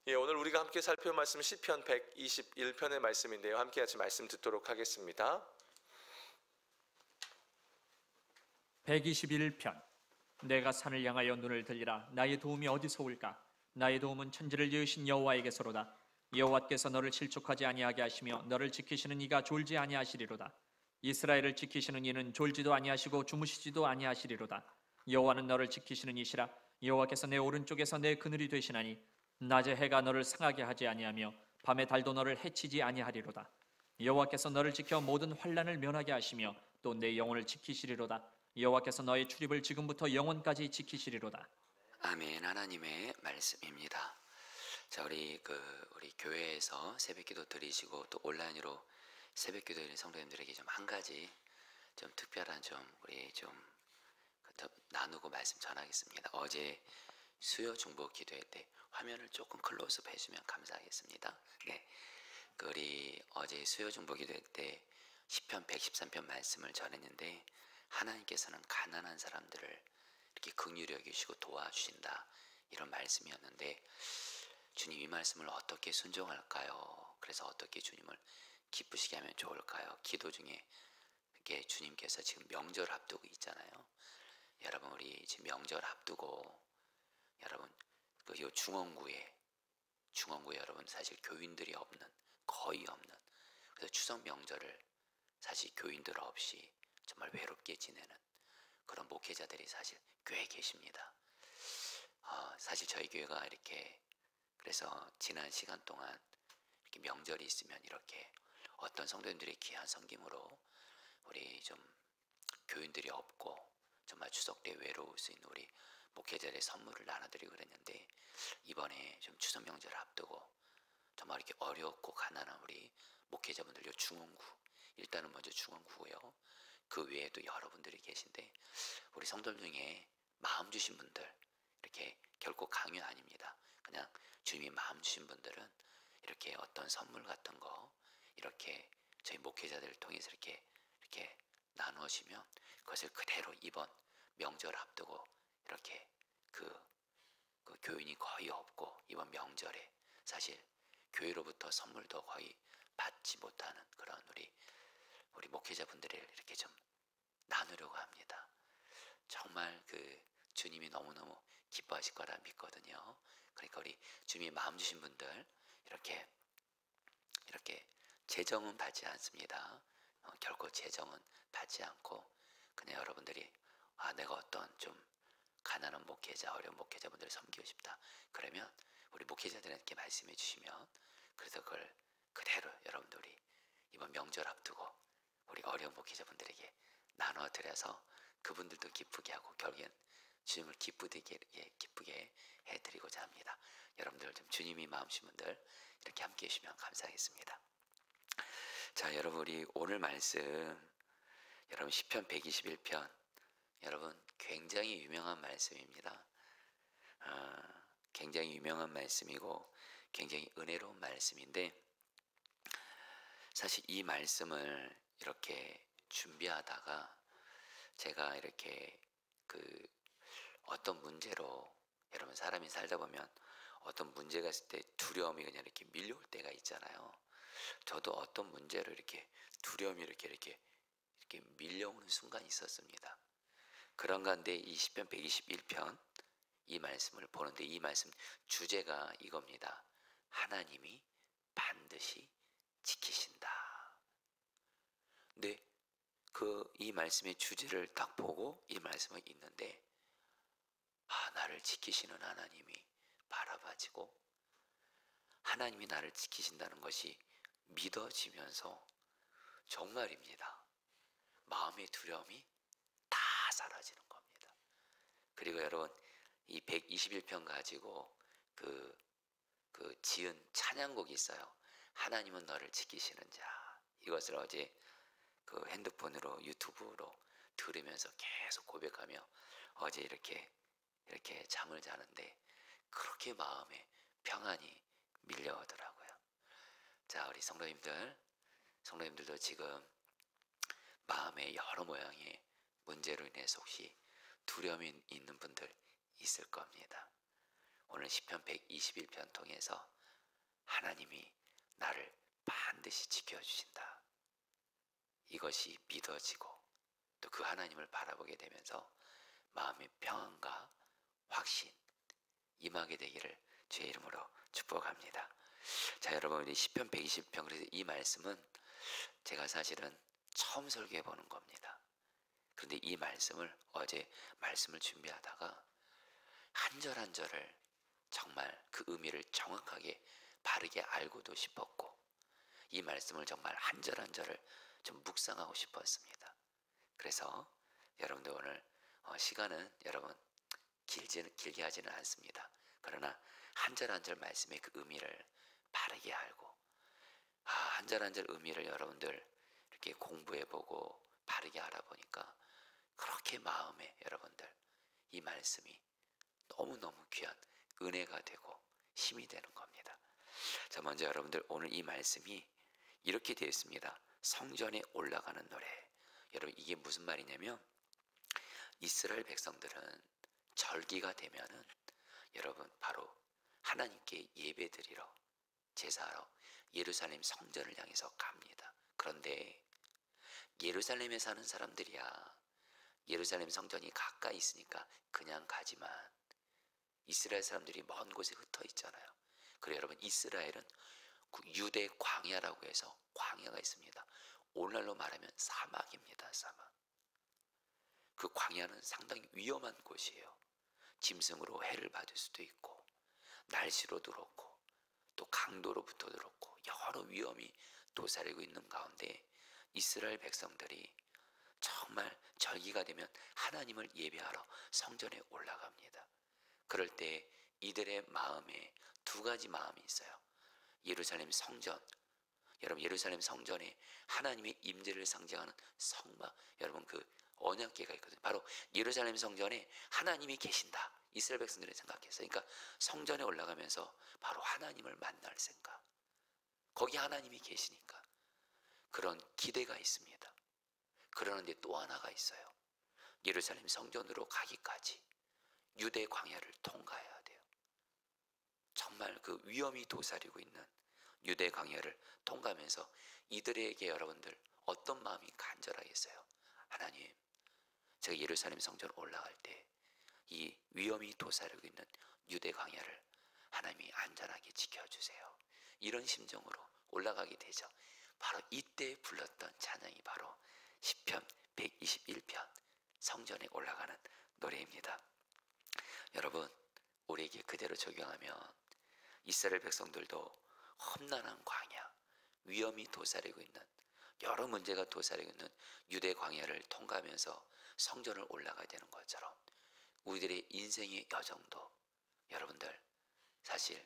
예, 오늘 우리가 함께 살펴볼 말씀 시편 121편의 말씀인데요. 함께 같이 말씀 듣도록 하겠습니다. 121편. 내가 산을 향하여 눈을 들리라. 나의 도움이 어디서 올까? 나의 도움은 천지를 지으신 여호와에게서로다. 여호와께서 너를 실족하지 아니하게 하시며 너를 지키시는 이가 졸지 아니하시리로다. 이스라엘을 지키시는 이는 졸지도 아니하시고 주무시지도 아니하시리로다. 여호와는 너를 지키시는 이시라. 여호와께서 내 오른쪽에서 내 그늘이 되시나니 낮에 해가 너를 상하게 하지 아니하며 밤에 달도 너를 해치지 아니하리로다. 여호와께서 너를 지켜 모든 환난을 면하게 하시며 또 내 영혼을 지키시리로다. 여호와께서 너의 출입을 지금부터 영원까지 지키시리로다. 아멘. 하나님의 말씀입니다. 자, 우리 교회에서 새벽기도 드리시고 또 온라인으로 새벽기도 드리는 성도님들에게 좀 한 가지 좀 특별한 우리 나누고 말씀 전하겠습니다. 어제 수요 중보 기도회 때 화면을 조금 클로즈업 해주면 감사하겠습니다. 네, 우리 어제 수요 중보 기도회 때 시편 113편 말씀을 전했는데 하나님께서는 가난한 사람들을 이렇게 긍휼히 여기시고 도와주신다, 이런 말씀이었는데 주님 이 말씀을 어떻게 순종할까요? 그래서 어떻게 주님을 기쁘시게 하면 좋을까요? 기도 중에 이렇게 주님께서 지금 명절 앞두고 있잖아요. 여러분, 우리 지금 명절 앞두고 여러분 요 중원구에 여러분 사실 교인들이 없는, 거의 없는, 그래서 추석 명절을 사실 교인들 없이 정말 외롭게 지내는 그런 목회자들이 사실 꽤 계십니다. 사실 저희 교회가 이렇게 그래서 지난 시간 동안 이렇게 명절이 있으면 이렇게 어떤 성도님들의 귀한 섬김으로 우리 좀 교인들이 없고 정말 추석 때 외로울 수 있는 우리 목회자들의 선물을 나눠드리고 그랬는데, 이번에 좀 추석 명절을 앞두고 정말 이렇게 어렵고 가난한 우리 목회자분들, 요 중원구, 일단은 먼저 중원구고요. 그 외에도 여러분들이 계신데 우리 성도들 중에 마음 주신 분들, 이렇게 결코 강요 아닙니다. 그냥 주님이 마음 주신 분들은 이렇게 어떤 선물 같은 거 이렇게 저희 목회자들을 통해서 이렇게 나누시면 그것을 그대로 이번 명절 앞두고 이렇게 그 교인이 거의 없고 이번 명절에 사실 교회로부터 선물도 거의 받지 못하는 그런 우리 목회자분들을 이렇게 좀 나누려고 합니다. 정말 주님이 너무너무 기뻐하실 거라 믿거든요. 그러니까 우리 주님이 마음 주신 분들 이렇게 재정은 받지 않습니다. 결코 재정은 받지 않고 그냥 여러분들이 내가 어떤 좀 가난한 목회자, 어려운 목회자분들을 섬기고 싶다, 그러면 우리 목회자들에게 말씀해 주시면 그래서 그걸 그대로 여러분들이 이번 명절 앞두고 우리 어려운 목회자분들에게 나눠드려서 그분들도 기쁘게 하고 결국엔 주님을 기쁘게 해드리고자 합니다. 여러분들 좀 주님이 마음주신 분들 이렇게 함께 해주시면 감사하겠습니다. 자, 여러분, 우리 오늘 말씀 여러분 시편 121편 여러분 굉장히 유명한 말씀입니다. 굉장히 유명한 말씀이고 굉장히 은혜로운 말씀인데, 사실 이 말씀을 이렇게 준비하다가 제가 이렇게 어떤 문제로, 여러분 사람이 살다 보면 어떤 문제가 있을 때 두려움이 그냥 이렇게 밀려올 때가 있잖아요. 저도 어떤 문제로 이렇게 두려움이 이렇게 밀려오는 순간이 있었습니다. 그런 가운데 이 시편 121편 이 말씀을 보는데 이 말씀 주제가 이겁니다. 하나님이 반드시 지키신다. 근데 이 말씀의 주제를 딱 보고 이 말씀을 읽는데 나를 지키시는 하나님이 바라봐지고 하나님이 나를 지키신다는 것이 믿어지면서 정말입니다. 마음의 두려움이 다 사라지는 겁니다. 그리고 여러분 이 121편 가지고 지은 찬양곡이 있어요. 하나님은 너를 지키시는 자. 이것을 어제 핸드폰으로 유튜브로 들으면서 계속 고백하며 어제 이렇게 잠을 자는데 그렇게 마음에 평안이 밀려오더라고요. 자, 우리 성도님들도 지금 마음에 여러 모양의 문제로 인해서 혹시 두려움이 있는 분들 있을 겁니다. 오늘 시편 121편 통해서 하나님이 나를 반드시 지켜주신다. 이것이 믿어지고 또 그 하나님을 바라보게 되면서 마음의 평안과 확신 임하게 되기를 주의 이름으로 축복합니다. 자, 여러분, 우리 시편 120편, 그래서 이 말씀은 제가 사실은 처음 설교해 보는 겁니다. 그런데 이 말씀을 어제 말씀을 준비하다가 한 절 한 절을 정말 그 의미를 정확하게 바르게 알고도 싶었고, 이 말씀을 정말 한 절 한 절을 좀 묵상하고 싶었습니다. 그래서 여러분들 오늘 시간은 여러분 길게 하지는 않습니다. 그러나 한 절 한 절 말씀의 그 의미를 바르게 알고, 한 절 한 절 의미를 여러분들 이렇게 공부해보고 바르게 알아보니까 그렇게 마음에 여러분들 이 말씀이 너무너무 귀한 은혜가 되고 힘이 되는 겁니다. 자, 먼저 여러분들 오늘 이 말씀이 이렇게 되어 있습니다. 성전에 올라가는 노래. 여러분, 이게 무슨 말이냐면 이스라엘 백성들은 절기가 되면은 여러분 바로 하나님께 예배드리러 제사하러 예루살렘 성전을 향해서 갑니다. 그런데 예루살렘에 사는 사람들이야 예루살렘 성전이 가까이 있으니까 그냥 가지만 이스라엘 사람들이 먼 곳에 흩어 있잖아요. 그래서 여러분 이스라엘은 유대 광야라고 해서 광야가 있습니다. 오늘날로 말하면 사막입니다. 사막. 그 광야는 상당히 위험한 곳이에요. 짐승으로 해를 받을 수도 있고 날씨로도 그렇고 또 강도로부터도 그렇고 여러 위험이 도사리고 있는 가운데 이스라엘 백성들이 정말 절기가 되면 하나님을 예배하러 성전에 올라갑니다. 그럴 때 이들의 마음에 두 가지 마음이 있어요. 예루살렘 성전, 여러분 예루살렘 성전에 하나님의 임재를 상징하는 성막, 여러분 그 언약궤가 있거든요. 바로 예루살렘 성전에 하나님이 계신다. 이스라엘 백성들이 생각했어요. 그러니까 성전에 올라가면서 바로 하나님을 만날 생각. 거기 하나님이 계시니까 그런 기대가 있습니다. 그러는데 또 하나가 있어요. 예루살렘 성전으로 가기까지 유대 광야를 통과해야 돼요. 정말 그 위험이 도사리고 있는 유대 광야를 통과하면서 이들에게 여러분들 어떤 마음이 간절하겠어요? 하나님, 제가 예루살렘 성전 올라갈 때 이 위험이 도사리고 있는 유대 광야를 하나님이 안전하게 지켜주세요. 이런 심정으로 올라가게 되죠. 바로 이때 불렀던 찬양이 바로 시편 121편 성전에 올라가는 노래입니다. 여러분, 우리에게 그대로 적용하면 이스라엘 백성들도 험난한 광야, 위험이 도사리고 있는 여러 문제가 도사리고 있는 유대 광야를 통과하면서 성전을 올라가야 되는 것처럼 우리들의 인생의 여정도 여러분들 사실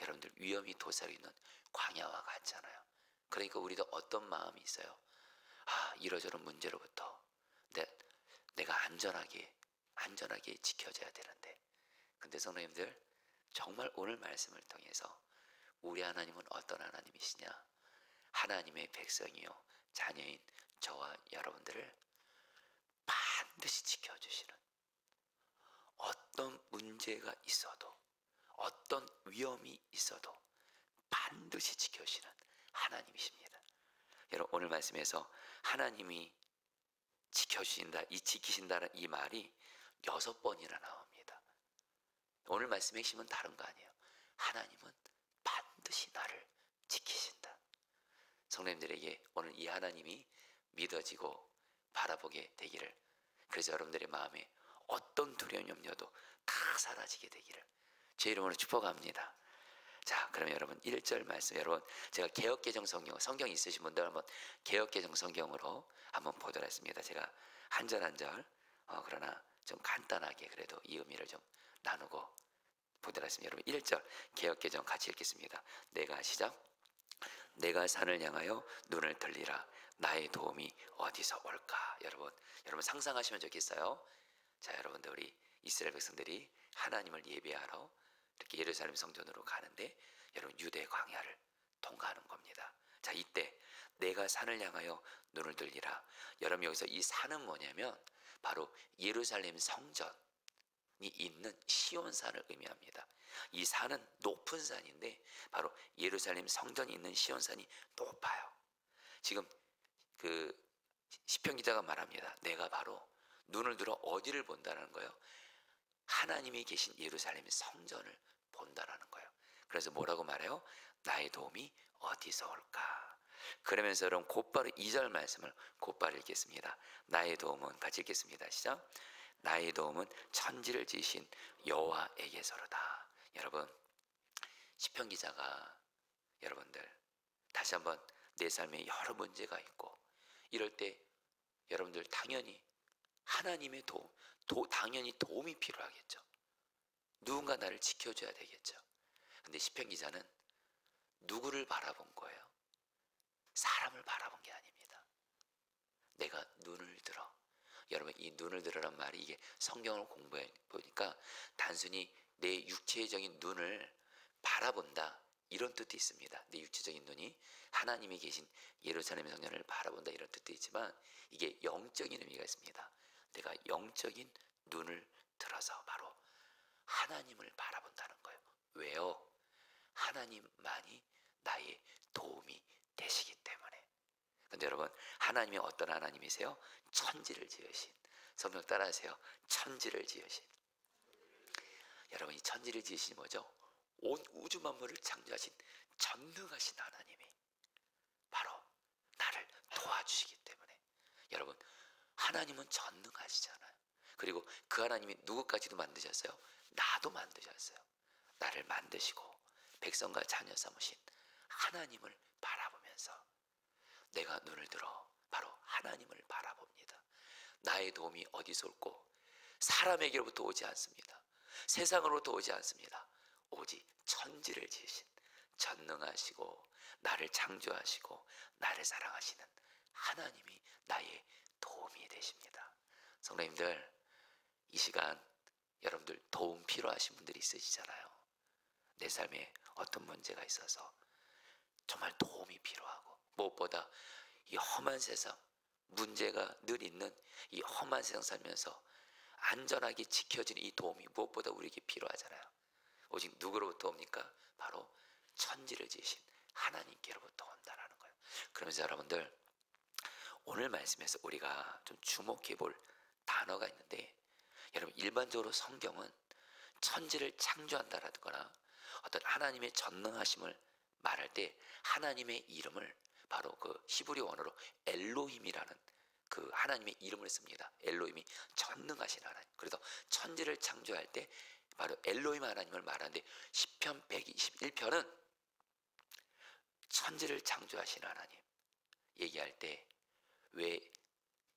여러분들 위험이 도사리고 있는 광야와 같잖아요. 그러니까 우리도 어떤 마음이 있어요? 이러저런 문제로부터 내가 안전하게 지켜져야 되는데, 근데 성도님들 정말 오늘 말씀을 통해서 우리 하나님은 어떤 하나님이시냐? 하나님의 백성이요 자녀인 저와 여러분들을 반드시 지켜주시는, 어떤 문제가 있어도 어떤 위험이 있어도 반드시 지켜주시는 하나님이십니다. 여러분 오늘 말씀에서 하나님이 지켜주신다, 이 지키신다는 이 말이 6번이나 나옵니다. 오늘 말씀의 핵심은 다른 거 아니에요. 하나님은 반드시 나를 지키신다. 성도님들에게 오늘 이 하나님이 믿어지고 바라보게 되기를, 그래서 여러분들의 마음에 어떤 두려움 염려도 다 사라지게 되기를 제 이름으로 축복합니다. 자, 그러면 여러분 1절 말씀, 여러분 제가 개역개정 성경 있으신 분들 한번 개역개정 성경으로 한번 보도록 했습니다. 제가 한 절 한 절 그러나 좀 간단하게 그래도 이 의미를 좀 나누고 보도록 했습니다. 여러분 1절 개역개정 같이 읽겠습니다. 내가 산을 향하여 눈을 들리라. 나의 도움이 어디서 올까? 여러분 상상하시면 좋겠어요. 자, 여러분들 우리 이스라엘 백성들이 하나님을 예배하러 이렇게 예루살렘 성전으로 가는데 여러분 유대 광야를 통과하는 겁니다. 자, 이때 내가 산을 향하여 눈을 들리라. 여러분 여기서 이 산은 뭐냐면 바로 예루살렘 성전, 있는 시온산을 의미합니다. 이 산은 높은 산인데 바로 예루살렘 성전이 있는 시온산이 높아요. 지금 그 시편 기자가 말합니다. 내가 바로 눈을 들어 어디를 본다라는 거예요? 하나님이 계신 예루살렘 성전을 본다라는 거예요. 그래서 뭐라고 말해요? 나의 도움이 어디서 올까? 그러면서 여러분 곧바로 2절 말씀을 곧바로 읽겠습니다. 나의 도움은 같이 읽겠습니다. 시작. 나의 도움은 천지를 지으신 여호와에게서로다. 여러분, 시편 기자가 여러분들 다시 한번 내 삶에 여러 문제가 있고 이럴 때 여러분들 당연히 하나님의 당연히 도움이 필요하겠죠. 누군가 나를 지켜줘야 되겠죠. 근데 시편 기자는 누구를 바라본 거예요? 사람을 바라본 게 아닙니다. 내가 눈을 들어. 여러분, 이 눈을 들으란 말이 이게 성경을 공부해 보니까 단순히 내 육체적인 눈을 바라본다 이런 뜻도 있습니다. 내 육체적인 눈이 하나님이 계신 예루살렘 성전을 바라본다 이런 뜻도 있지만 이게 영적인 의미가 있습니다. 내가 영적인 눈을 들어서 바로 하나님을 바라본다는 거예요. 왜요? 하나님만이 나의 도움이 되시기 때문에. 근데 여러분, 하나님이 어떤 하나님이세요? 천지를 지으신. 성경 따라하세요. 천지를 지으신. 여러분, 이 천지를 지으신 뭐죠? 온 우주 만물을 창조하신 전능하신 하나님이 바로 나를 도와주시기 때문에. 여러분, 하나님은 전능하시잖아요. 그리고 그 하나님이 누구까지도 만드셨어요? 나도 만드셨어요. 나를 만드시고 백성과 자녀 삼으신 하나님을 바라보면서 내가 눈을 들어 바로 하나님을 바라봅니다. 나의 도움이 어디서 올고 사람에게로부터 오지 않습니다. 세상으로부터 오지 않습니다. 오직 천지를 지으신 전능하시고 나를 창조하시고 나를 사랑하시는 하나님이 나의 도움이 되십니다. 성도님들, 이 시간 여러분들 도움 필요하신 분들이 있으시잖아요. 내 삶에 어떤 문제가 있어서 정말 도움이 필요하고 무엇보다 이 험한 세상, 문제가 늘 있는 이 험한 세상 살면서 안전하게 지켜지는 이 도움이 무엇보다 우리에게 필요하잖아요. 오직 누구로부터 옵니까? 바로 천지를 지으신 하나님께로부터 온다라는 거예요. 그러면서 여러분들, 오늘 말씀에서 우리가 좀 주목해 볼 단어가 있는데, 여러분, 일반적으로 성경은 천지를 창조한다라거나 어떤 하나님의 전능하심을 말할 때 하나님의 이름을 바로 그 히브리 원어로 엘로힘이라는 그 하나님의 이름을 씁니다. 엘로힘이 전능하신 하나님. 그래서 천지를 창조할 때 바로 엘로힘 하나님을 말하는데, 시편 121편은 천지를 창조하신 하나님 얘기할 때 왜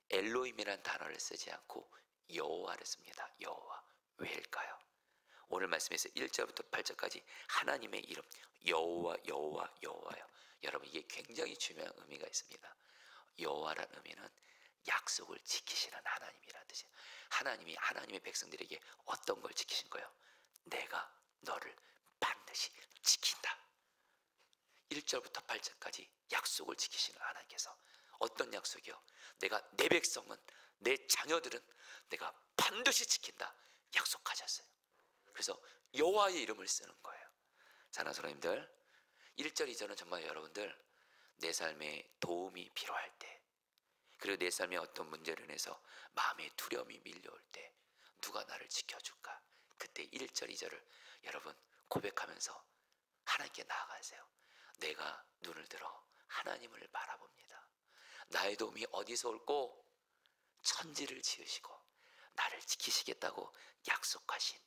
엘로힘이라는 단어를 쓰지 않고 여호와를 씁니다. 여호와. 왜일까요? 오늘 말씀에서 1절부터 8절까지 하나님의 이름 여호와 여호와 여호와요. 여러분, 이게 굉장히 중요한 의미가 있습니다. 여호와라는 의미는 약속을 지키시는 하나님이라는 뜻이에요. 하나님이 하나님의 백성들에게 어떤 걸 지키신 거예요? 내가 너를 반드시 지킨다. 1절부터 8절까지 약속을 지키시는 하나님께서 어떤 약속이요? 내가 내 백성은, 내 자녀들은 내가 반드시 지킨다 약속하셨어요. 그래서 여호와의 이름을 쓰는 거예요. 사랑하는 성도님들, 1절 2절은 정말 여러분들 내 삶에 도움이 필요할 때, 그리고 내 삶에 어떤 문제로 인해서 마음의 두려움이 밀려올 때 누가 나를 지켜줄까? 그때 1절 2절을 여러분 고백하면서 하나님께 나아가세요. 내가 눈을 들어 하나님을 바라봅니다. 나의 도움이 어디서 올고 천지를 지으시고 나를 지키시겠다고 약속하신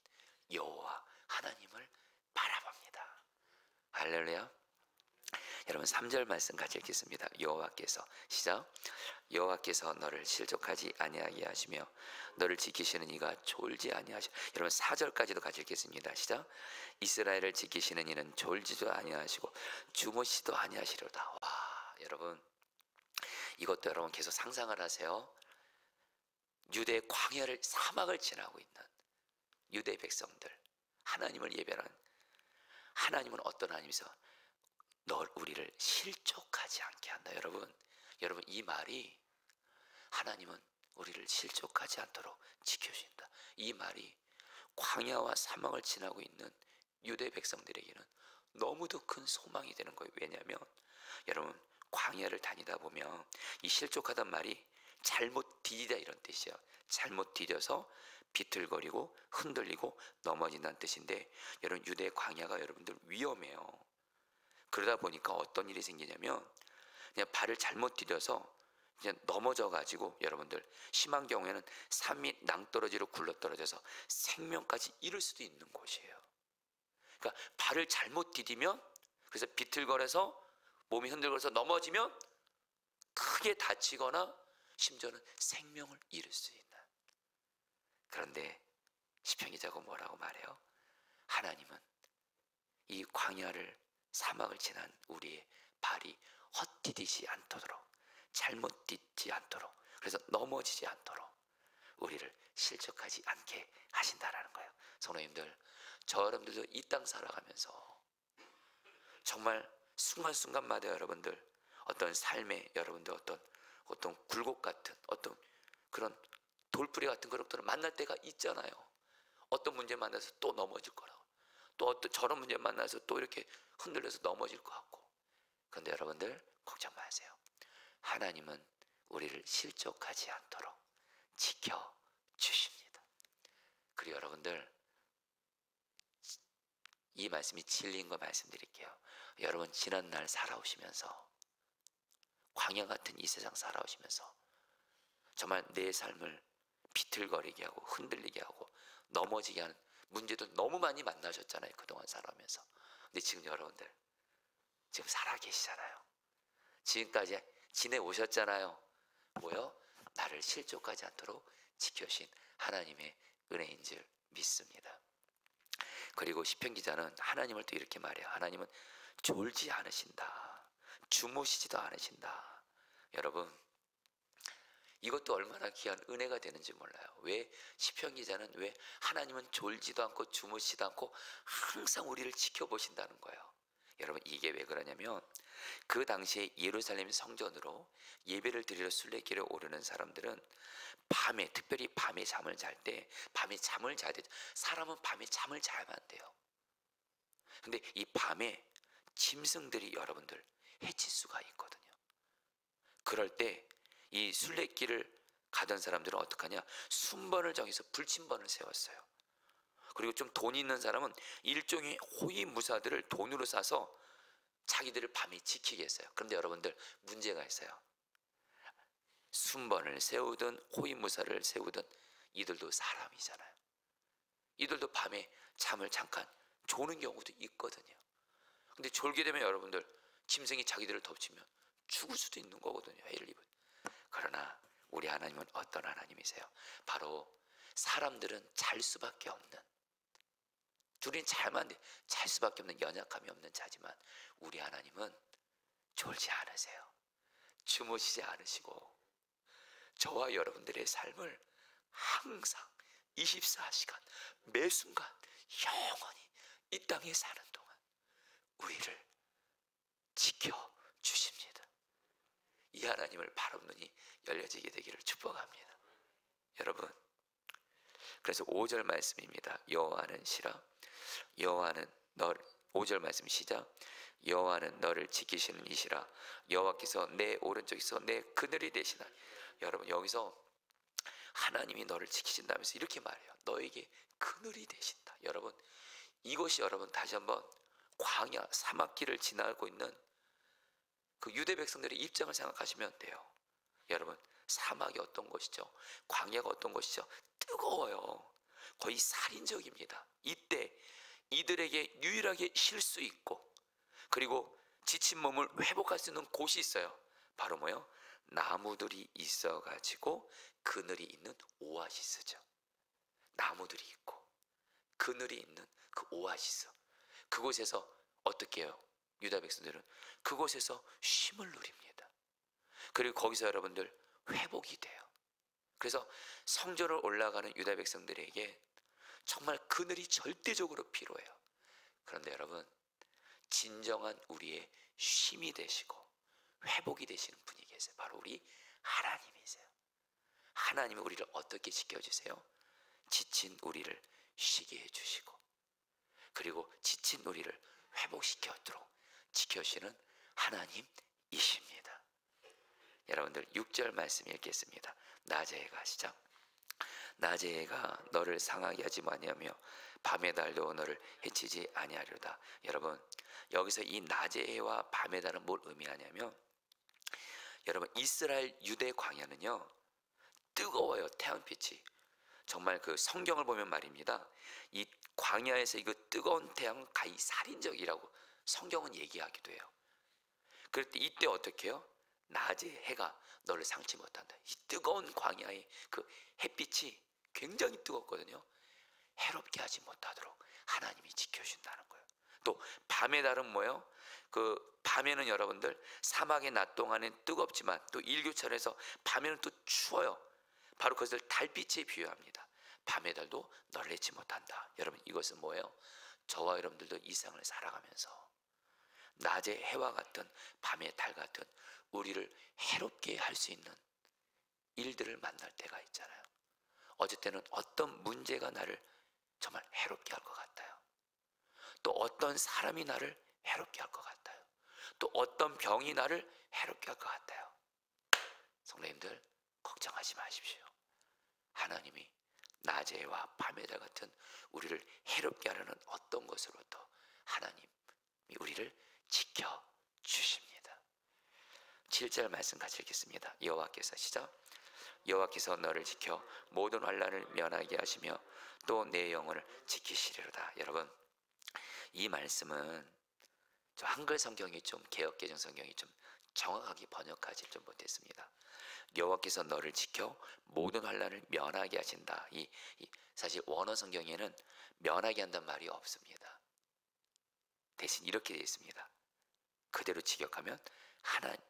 여호와 하나님을 바라봅니다. 할렐루야. 여러분, 3절 말씀 같이 읽겠습니다. 여호와께서, 시작. 여호와께서 너를 실족하지 아니하게 하시며 너를 지키시는 이가 졸지 아니하시며. 여러분, 4절까지도 같이 읽겠습니다. 시작. 이스라엘을 지키시는 이는 졸지도 아니하시고 주무시도 아니하시려다. 와, 여러분, 이것도 여러분 계속 상상을 하세요. 유대 광야를, 사막을 지나고 있는 유대 백성들, 하나님을 예배하는 하나님은 어떤 하나님이세요? 우리를 실족하지 않게 한다. 여러분, 이 말이 하나님은 우리를 실족하지 않도록 지켜주신다. 이 말이 광야와 사막을 지나고 있는 유대 백성들에게는 너무도 큰 소망이 되는 거예요. 왜냐하면 여러분, 광야를 다니다 보면 이 실족하단 말이 잘못 디디다 이런 뜻이에요. 잘못 디뎌서 비틀거리고 흔들리고 넘어진다는 뜻인데, 여러분 유대 광야가 여러분들 위험해요. 그러다 보니까 어떤 일이 생기냐면 그냥 발을 잘못 디뎌서 그냥 넘어져 가지고 여러분들 심한 경우에는 산밑 낭떠러지로 굴러떨어져서 생명까지 잃을 수도 있는 곳이에요. 그러니까 발을 잘못 디디면, 그래서 비틀거려서 몸이 흔들거려서 넘어지면 크게 다치거나 심지어는 생명을 잃을 수 있는. 그런데 시편 기자가 뭐라고 말해요? 하나님은 이 광야를 사막을 지난 우리의 발이 헛디디지 않도록, 잘못 딛지 않도록, 그래서 넘어지지 않도록 우리를 실족하지 않게 하신다라는 거예요. 성도님들, 저 여러분들도 이 땅 살아가면서 정말 순간순간마다 여러분들 어떤 삶에 여러분들 어떤 굴곡 같은 어떤 그런 돌뿌리 같은 그런 것들을 만날 때가 있잖아요. 어떤 문제 만나서 또 넘어질 거라고, 또 어떤 저런 문제 만나서 또 이렇게 흔들려서 넘어질 것 같고. 그런데 여러분들 걱정 마세요. 하나님은 우리를 실족하지 않도록 지켜주십니다. 그리고 여러분들, 이 말씀이 진리인 거 말씀드릴게요. 여러분 지난날 살아오시면서, 광야 같은 이 세상 살아오시면서 정말 내 삶을 비틀거리게 하고 흔들리게 하고 넘어지게 하는 문제도 너무 많이 만나셨잖아요, 그동안 살아오면서. 근데 지금 여러분들 지금 살아계시잖아요. 지금까지 지내오셨잖아요. 뭐요? 나를 실족하지 않도록 지켜주신 하나님의 은혜인 줄 믿습니다. 그리고 시편 기자는 하나님을 또 이렇게 말해요. 하나님은 졸지 않으신다, 주무시지도 않으신다. 여러분, 이것도 얼마나 귀한 은혜가 되는지 몰라요. 왜 시편 기자는 왜 하나님은 졸지도 않고 주무시지도 않고 항상 우리를 지켜보신다는 거예요. 여러분, 이게 왜 그러냐면 그 당시에 예루살렘 성전으로 예배를 드리러 순례길에 오르는 사람들은 밤에, 특별히 밤에 잠을 잘 때, 밤에 잠을 자야 돼요. 사람은 밤에 잠을 자야만 돼요. 근데 이 밤에 짐승들이 여러분들 해칠 수가 있거든요. 그럴 때 이 순례길을 가던 사람들은 어떡하냐, 순번을 정해서 불침번을 세웠어요. 그리고 좀 돈이 있는 사람은 일종의 호위무사들을 돈으로 사서 자기들을 밤에 지키게 했어요. 그런데 여러분들 문제가 있어요. 순번을 세우든 호위무사를 세우든 이들도 사람이잖아요. 이들도 밤에 잠을 잠깐 조는 경우도 있거든요. 근데 졸게 되면 여러분들 짐승이 자기들을 덮치면 죽을 수도 있는 거거든요. 해를 입은. 그러나 우리 하나님은 어떤 하나님이세요? 바로 사람들은 잘 수밖에 없는, 둘이는 잘만 돼, 잘 수밖에 없는 연약함이 없는 자지만 우리 하나님은 졸지 않으세요. 주무시지 않으시고 저와 여러분들의 삶을 항상 24시간 매 순간 영원히 이 땅에 사는 동안 우리를 지켜주십니다. 이 하나님을 바라보는 눈이 열려지게 되기를 축복합니다. 여러분, 그래서 5절 말씀입니다. 여호와는 시라, 여호와는 너, 5절 말씀 시작. 여호와는 너를 지키시는 이시라, 여호와께서 내 오른쪽에서 내 그늘이 되시나. 여러분, 여기서 하나님이 너를 지키신다면서 이렇게 말해요. 너에게 그늘이 되신다. 여러분, 이것이 여러분 다시 한번 광야 사막길을 지나고 있는 그 유대 백성들의 입장을 생각하시면 돼요. 여러분, 사막이 어떤 곳이죠? 광야가 어떤 곳이죠? 뜨거워요. 거의 살인적입니다. 이때 이들에게 유일하게 쉴 수 있고 그리고 지친 몸을 회복할 수 있는 곳이 있어요. 바로 뭐요? 나무들이 있어가지고 그늘이 있는 오아시스죠. 나무들이 있고 그늘이 있는 그 오아시스, 그곳에서 어떻게 해요? 유다 백성들은 그곳에서 쉼을 누립니다. 그리고 거기서 여러분들 회복이 돼요. 그래서 성전을 올라가는 유다 백성들에게 정말 그늘이 절대적으로 필요해요. 그런데 여러분, 진정한 우리의 쉼이 되시고 회복이 되시는 분이 계세요. 바로 우리 하나님이세요. 하나님이 우리를 어떻게 지켜주세요? 지친 우리를 쉬게 해주시고, 그리고 지친 우리를 회복시켜도록 지켜주시는 하나님이십니다. 여러분들 6절 말씀 읽겠습니다. 낮의 해가 시작. 낮의 해가 너를 상하게 하지 아니하며 밤의 달도 너를 해치지 아니하리로다. 여러분, 여기서 이 낮의 해와 밤의 달은 뭘 의미하냐면, 여러분, 이스라엘 유대 광야는요 뜨거워요. 태양빛이. 정말 그 성경을 보면 말입니다, 이 광야에서 이거 뜨거운 태양은 가히 살인적이라고 성경은 얘기하기도 해요. 그럴 때 이때 어떻게 해요? 낮에 해가 너를 상치 못한다. 이 뜨거운 광야의 그 햇빛이 굉장히 뜨겁거든요. 해롭게 하지 못하도록 하나님이 지켜준다는 거예요. 또 밤의 달은 뭐예요? 그 밤에는 여러분들 사막의 낮 동안은 뜨겁지만 또 일교차에서 밤에는 또 추워요. 바로 그것을 달빛에 비유합니다. 밤의 달도 너를 잊지 못한다. 여러분, 이것은 뭐예요? 저와 여러분들도 이 세상을 살아가면서 낮의 해와 같은 밤의 달 같은 우리를 해롭게 할 수 있는 일들을 만날 때가 있잖아요. 어쩔 때는 어떤 문제가 나를 정말 해롭게 할 것 같아요. 또 어떤 사람이 나를 해롭게 할 것 같아요. 또 어떤 병이 나를 해롭게 할 것 같아요. 성도님들, 걱정하지 마십시오. 하나님이 낮의 해와 밤의 달 같은 우리를 해롭게 하려는 어떤 것으로부터 하나님이 우리를 지켜주십니다. 7절 말씀 같이 읽겠습니다. 여호와께서 시작. 여호와께서 너를 지켜 모든 환난을 면하게 하시며 또 내 영혼을 지키시리로다. 여러분, 이 말씀은 저 한글 성경이 좀 개역개정 성경이 좀 정확하게 번역하지 좀 못했습니다. 여호와께서 너를 지켜 모든 환난을 면하게 하신다. 사실 원어 성경에는 면하게 한다는 말이 없습니다. 대신 이렇게 되어 있습니다. 그대로 직역하면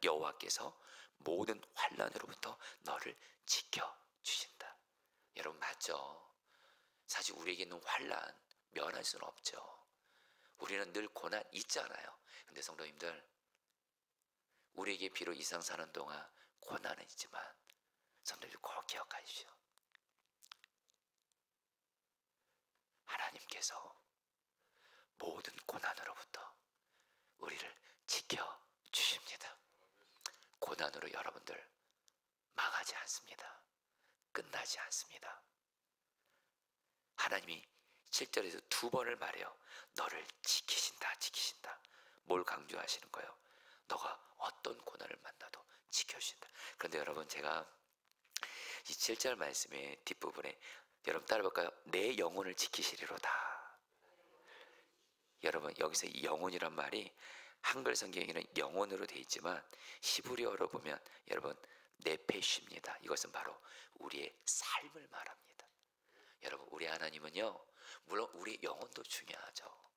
여호와께서 모든 환난으로부터 너를 지켜주신다. 여러분, 맞죠? 사실 우리에게는 환난 면할 수는 없죠. 우리는 늘 고난 있잖아요. 근데 성도님들, 우리에게 비록 이 세상 사는 동안 고난은 있지만 성도님들 꼭 기억하십시오. 하나님께서 모든 고난으로부터 우리를 지켜주십니다. 고난으로 여러분들 망하지 않습니다. 끝나지 않습니다. 하나님이 7절에서 2번을 말해요. 너를 지키신다, 지키신다. 뭘 강조하시는 거예요? 너가 어떤 고난을 만나도 지켜주신다. 그런데 여러분, 제가 이 7절 말씀의 뒷부분에 여러분 따라볼까요? 내 영혼을 지키시리로다. 여러분, 여기서 이 영혼이란 말이 한글 성경에는 영혼으로 되어 있지만 히브리어로 보면 여러분 네페시입니다. 이것은 바로 우리의 삶을 말합니다. 여러분, 우리 하나님은요, 물론 우리 영혼도 중요하죠.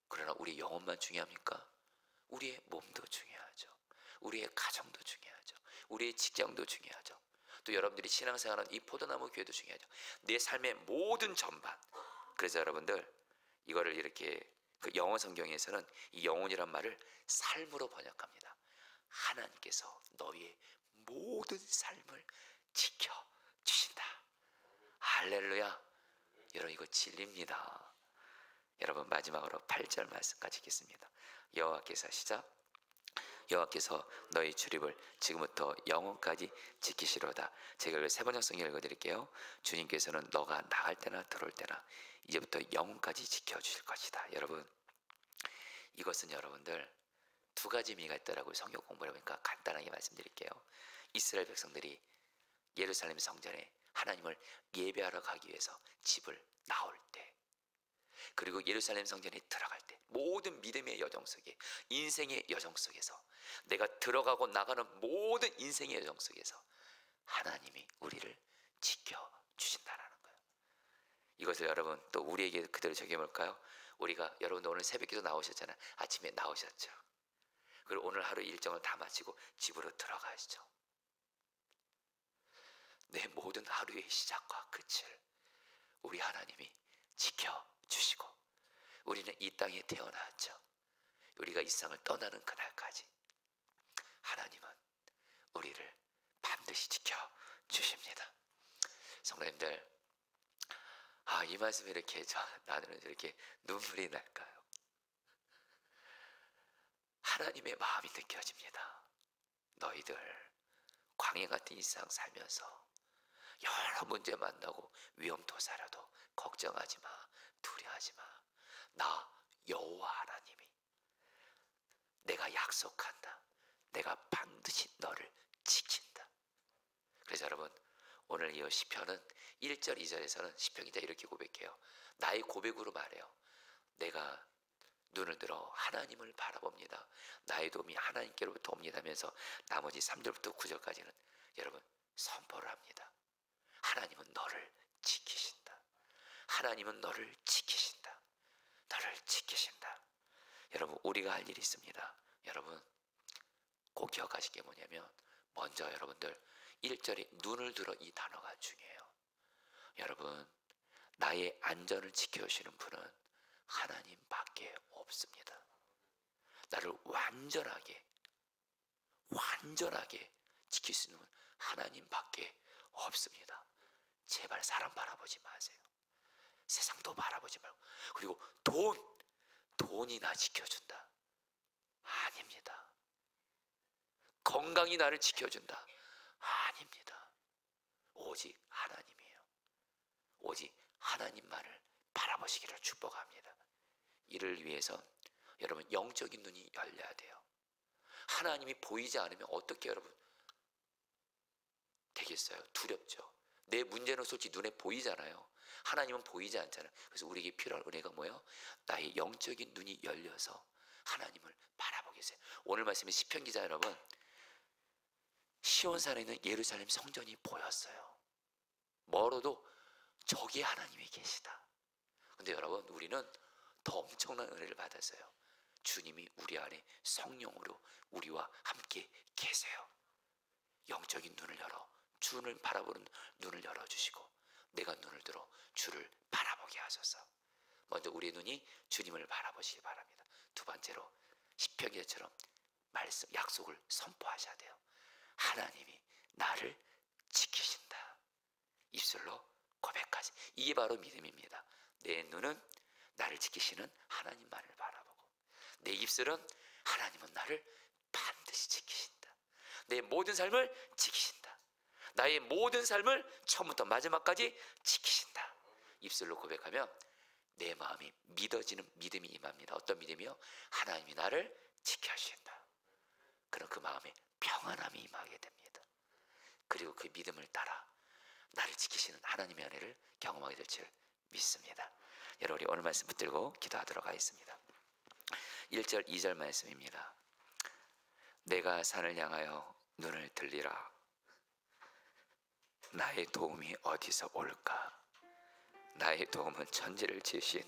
그러나 우리 영혼만 중요합니까? 우리의 몸도 중요하죠. 우리의 가정도 중요하죠. 우리의 직장도 중요하죠. 또 여러분들이 신앙생활하는 이 포도나무 교회도 중요하죠. 내 삶의 모든 전반. 그래서 여러분들 이거를 이렇게 그 영어 성경에서는 이 영혼이란 말을 삶으로 번역합니다. 하나님께서 너희의 모든 삶을 지켜주신다. 할렐루야. 여러분, 이거 진리입니다. 여러분, 마지막으로 8절 말씀까지 읽겠습니다. 여호와께서 시작. 여호와께서 너희 출입을 지금부터 영원까지 지키시로다. 제가 이걸 세 번역 성경 읽어드릴게요. 주님께서는 너가 나갈 때나 들어올 때나 이제부터 영원까지 지켜주실 것이다. 여러분, 이것은 여러분들 두 가지 의미가 있더라고요. 성경 공부를 해보니까 간단하게 말씀드릴게요. 이스라엘 백성들이 예루살렘 성전에 하나님을 예배하러 가기 위해서 집을 나올 때, 그리고 예루살렘 성전에 들어갈 때, 모든 믿음의 여정 속에, 인생의 여정 속에서, 내가 들어가고 나가는 모든 인생의 여정 속에서 하나님이 우리를 지켜주신다는 거예요. 이것을 여러분 또 우리에게 그대로 적용해볼까요? 우리가 여러분 오늘 새벽기도 나오셨잖아요. 아침에 나오셨죠. 그리고 오늘 하루 일정을 다 마치고 집으로 들어가시죠. 내 모든 하루의 시작과 끝을 우리 하나님이 지켜주시고, 우리는 이 땅에 태어났죠. 우리가 이 세상을 떠나는 그날까지 하나님은 우리를 반드시 지켜주십니다. 성도님들, 이 말씀이 이렇게 나는 이렇게 눈물이 날까요? 하나님의 마음이 느껴집니다. 너희들 광야 같은 일상 살면서 여러 문제 만나고 위험도사려도 걱정하지 마, 두려워하지 마. 나 여호와 하나님이 내가 약속한다. 내가 반드시 너를 지킨다. 그래서 여러분, 오늘 이 시편은 1절 2절에서는 시편 기자 이렇게 고백해요. 나의 고백으로 말해요. 내가 눈을 들어 하나님을 바라봅니다. 나의 도움이 하나님께로부터 옵니다 하면서 나머지 3절부터 9절까지는 여러분 선포를 합니다. 하나님은 너를 지키신다. 하나님은 너를 지키신다. 너를 지키신다. 여러분, 우리가 할 일이 있습니다. 여러분 꼭 기억하실 게 뭐냐면, 먼저 여러분들 1절에 눈을 들어 이 단어가 중요해요. 여러분, 나의 안전을 지켜주시는 분은 하나님밖에 없습니다. 나를 완전하게 지킬 수 있는 분은 하나님밖에 없습니다. 제발 사람 바라보지 마세요. 세상도 바라보지 말고. 그리고 돈이 나 지켜준다. 아닙니다. 건강이 나를 지켜준다. 아닙니다. 오직 하나님이에요. 오직 하나님만을 바라보시기를 축복합니다. 이를 위해서 여러분 영적인 눈이 열려야 돼요. 하나님이 보이지 않으면 어떻게 여러분 되겠어요? 두렵죠. 내 문제는 솔직히 눈에 보이잖아요. 하나님은 보이지 않잖아요. 그래서 우리에게 필요한 은혜가 뭐예요? 나의 영적인 눈이 열려서 하나님을 바라보게 해주세요. 오늘 말씀에 시편 기자 여러분, 시온산에 있는 예루살렘 성전이 보였어요. 멀어도 저기에 하나님이 계시다. 근데 여러분, 우리는 더 엄청난 은혜를 받았어요. 주님이 우리 안에 성령으로 우리와 함께 계세요. 영적인 눈을 열어 주를 바라보는 눈을 열어주시고 내가 눈을 들어 주를 바라보게 하소서. 먼저 우리의 눈이 주님을 바라보시기 바랍니다. 두 번째로 시편기자처럼 말씀 약속을 선포하셔야 돼요. 하나님이 나를 지키신다. 입술로 고백하지. 이게 바로 믿음입니다. 내 눈은 나를 지키시는 하나님만을 바라보고 내 입술은 하나님은 나를 반드시 지키신다. 내 모든 삶을 지키신다. 나의 모든 삶을 처음부터 마지막까지 지키신다. 입술로 고백하면 내 마음이 믿어지는 믿음이 임합니다. 어떤 믿음이요? 하나님이 나를 지켜주신다. 그럼 그 마음에 평안함이 임하게 됩니다. 그리고 그 믿음을 따라 나를 지키시는 하나님의 은혜를 경험하게 될 줄 믿습니다. 여러분, 우리 오늘 말씀 붙들고 기도하도록 하겠습니다. 1절 2절 말씀입니다. 내가 산을 향하여 눈을 들리라. 나의 도움이 어디서 올까? 나의 도움은 천지를 지으신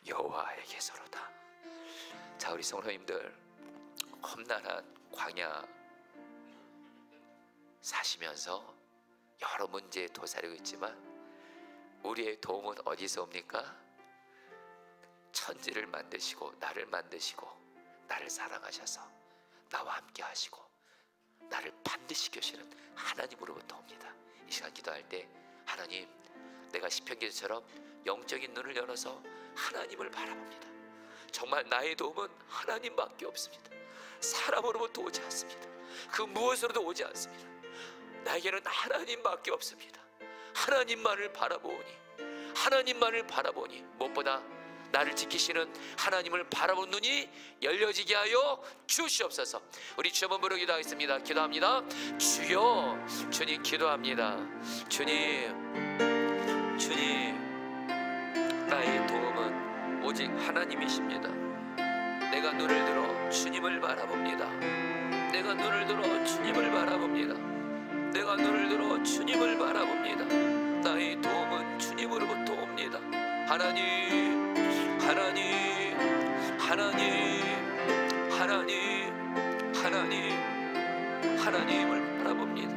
여호와에게서로다. 자, 우리 성도님들, 험난한 광야 사시면서 여러 문제에 도사리고 있지만 우리의 도움은 어디서 옵니까? 천지를 만드시고 나를 사랑하셔서 나와 함께 하시고 나를 반드시 지키시는 하나님으로부터 옵니다. 이 시간 기도할 때 하나님, 내가 시편기자처럼 영적인 눈을 열어서 하나님을 바라봅니다. 정말 나의 도움은 하나님밖에 없습니다. 사람으로부터 오지 않습니다. 그 무엇으로도 오지 않습니다. 나에게는 하나님밖에 없습니다. 하나님만을 바라보니 무엇보다 나를 지키시는 하나님을 바라보는 눈이 열려지게 하여 주시옵소서. 우리 주 한번 부르기도 하겠습니다. 기도합니다. 주여, 주님 기도합니다. 주님, 나의 도움은 오직 하나님이십니다. 내가 눈을 들어 주님을 바라봅니다. 내가 눈을 들어 주님을 바라봅니다. 나의 도움은 주님으로부터 옵니다. 하나님을 바라봅니다.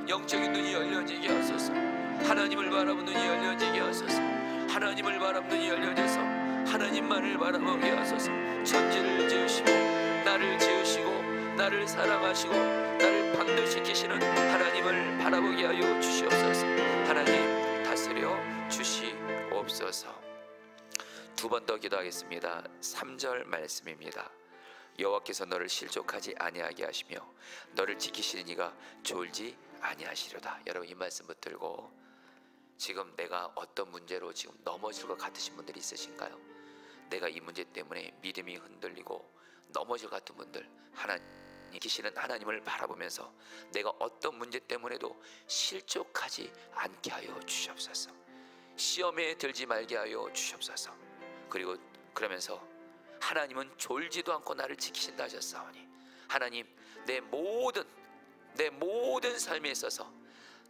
영적인 눈이 열려지게 하소서. 하나님을 바라보는 눈이 열려지게 하소서. 하나님을 바라보는 눈이 열려져서 하나님만을 바라보게 하소서. 천지를 지으시고 나를 사랑하시고 나를 반드시 지키시는 하나님을 바라보게 하여 주시옵소서. 하나님 다스려 주시옵소서. 주옵소서. 두 번 더 기도하겠습니다. 3절 말씀입니다. 여호와께서 너를 실족하지 아니하게 하시며 너를 지키시는 이가 졸지 아니하시려다. 여러분, 이 말씀 붙들고 지금 내가 어떤 문제로 지금 넘어질 것 같으신 분들이 있으신가요? 내가 이 문제 때문에 믿음이 흔들리고 넘어질 것 같은 분들, 하나님 계시는 하나님을 바라보면서 내가 어떤 문제 때문에도 실족하지 않게 하여 주시옵소서. 시험에 들지 말게 하여 주시옵소서. 그리고 그러면서 하나님은 졸지도 않고 나를 지키신다 하셨사오니, 하나님, 내 모든 삶에 있어서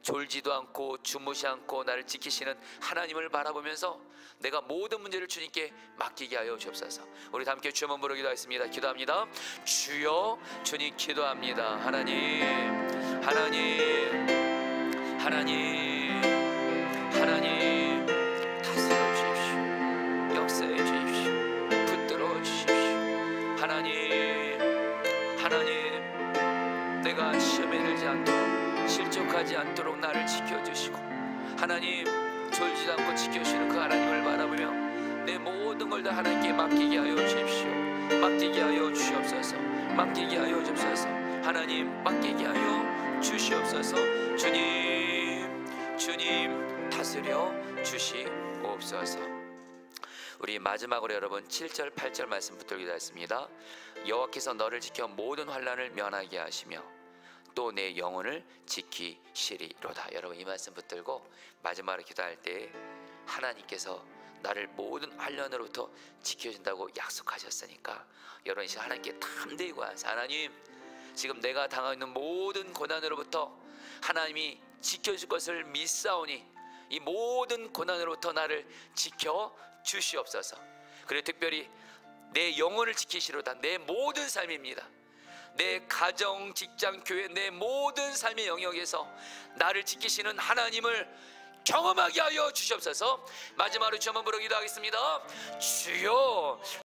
졸지도 않고 주무시 않고 나를 지키시는 하나님을 바라보면서 내가 모든 문제를 주님께 맡기게 하여 주옵소서. 우리 함께 주여 한번 부르기도 하겠습니다. 기도합니다. 주여, 주님 기도합니다. 하나님, 하나님, 하나님, 하나님, 다스려 주십시오. 역사해 주십시오. 붙들어 주십시오. 하나님, 하나님, 내가 시험에 들지 않도록, 실족하지 않도록 나를 지켜주시고, 하나님, 졸지도 않고 지켜주시는 그 하나님을 바라보며 내 모든 걸 다 하나님께 맡기게 하여 주십시오. 맡기게 하여 주시옵소서. 맡기게 하여 주옵소서. 하나님, 맡기게 하여 주시옵소서. 주님, 주님, 다스려 주시옵소서. 우리 마지막으로 여러분 7절 8절 말씀 붙들기도 했습니다. 여호와께서 너를 지켜 모든 환난을 면하게 하시며 또 내 영혼을 지키시리로다. 여러분, 이 말씀 붙들고 마지막으로 기도할 때 하나님께서 나를 모든 환난으로부터 지켜준다고 약속하셨으니까 여러분, 이제 하나님께 담대히 구하세요. 하나님, 지금 내가 당하고 있는 모든 고난으로부터 하나님이 지켜줄 것을 믿사오니 이 모든 고난으로부터 나를 지켜 주시옵소서. 그리고 특별히 내 영혼을 지키시로다. 내 모든 삶입니다. 내 가정, 직장, 교회, 내 모든 삶의 영역에서 나를 지키시는 하나님을 경험하게 하여 주시옵소서. 마지막으로 주 한번 부르기도 하겠습니다. 주여,